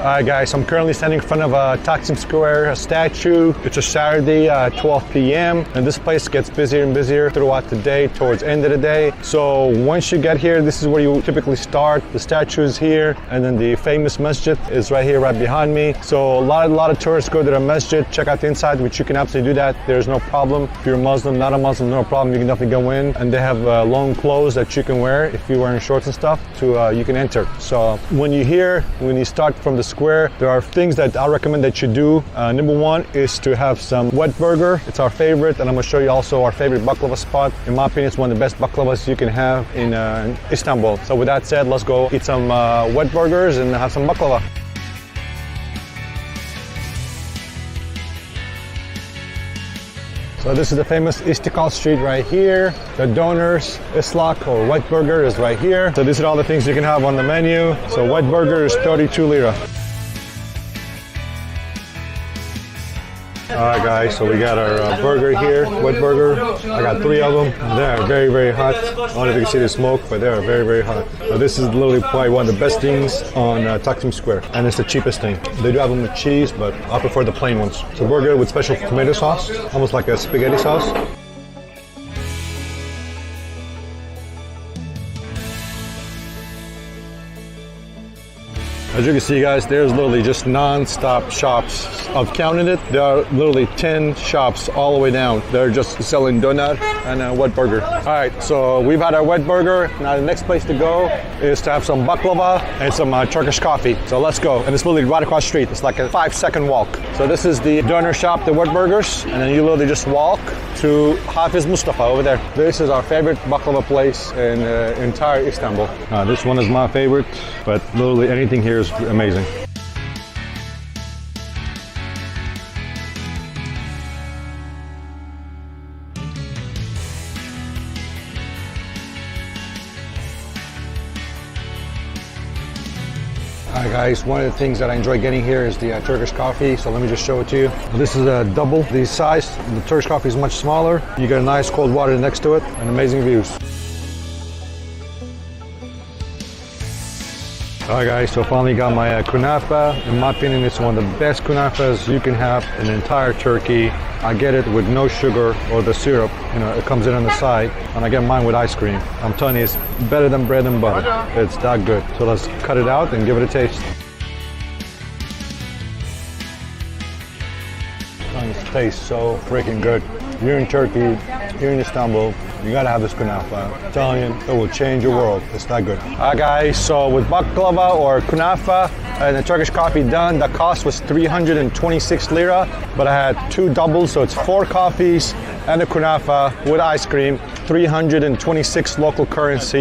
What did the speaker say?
Alright guys, I'm currently standing in front of Taksim Square statue. It's a Saturday, 12 p.m. and this place gets busier and busier throughout the day, towards the end of the day. So once you get here, this is where you typically start. The statue is here, and then the famous masjid is right here, right behind me. So a lot of tourists go to the masjid, check out the inside, which you can absolutely do that. There's no problem. If you're a Muslim, not a Muslim, no problem. You can definitely go in, and they have long clothes that you can wear. If you're wearing shorts and stuff, you can enter. So when you start from the square, there are things that I recommend that you do. Number one is to have some wet burger. It's our favorite, and I'm going to show you also our favorite baklava spot. In my opinion, it's one of the best baklavas you can have in Istanbul. So with that said, let's go eat some wet burgers and have some baklava. So this is the famous Istiklal Street right here. The donors, Islak or wet burger is right here. So these are all the things you can have on the menu. So wet burger is 32 lira. Alright guys, so we got our burger here, wet burger. I got 3 of them. They're very hot. I don't know if you can see the smoke, but they're very hot. So this is literally probably one of the best things on Taksim Square, and it's the cheapest thing. They do have them with cheese, but I prefer the plain ones. So burger with special tomato sauce, almost like a spaghetti sauce. As you can see guys, there's literally just non-stop shops. I've counted it. There are literally 10 shops all the way down. They're just selling donut and wet burger. All right, so we've had our wet burger. Now the next place to go is to have some baklava and some Turkish coffee. So let's go. And it's literally right across the street. It's like a 5-second walk. So this is the donor shop, the wet burgers. And then you literally just walk to Hafiz Mustafa over there. This is our favorite baklava place in entire Istanbul. This one is my favorite, but literally anything here is amazing. Alright guys, one of the things that I enjoy getting here is the Turkish coffee, so let me just show it to you. This is a double the size. The Turkish coffee is much smaller. You get a nice cold water next to it and amazing views. Alright guys, so finally got my kunafa. In my opinion, it's one of the best kunafas you can have in entire Turkey. I get it with no sugar or the syrup. You know, it comes in on the side, and I get mine with ice cream. I'm telling you, it's better than bread and butter. It's that good. So let's cut it out and give it a taste. And it tastes so freaking good. You're in Turkey, you're in Istanbul, you gotta have this kunafa. I'm telling you, it will change your world. It's that good. Alright guys, so with baklava or kunafa and the Turkish coffee done, the cost was 326 lira, but I had 2 doubles, so it's 4 coffees and a kunafa with ice cream, 326 local currency.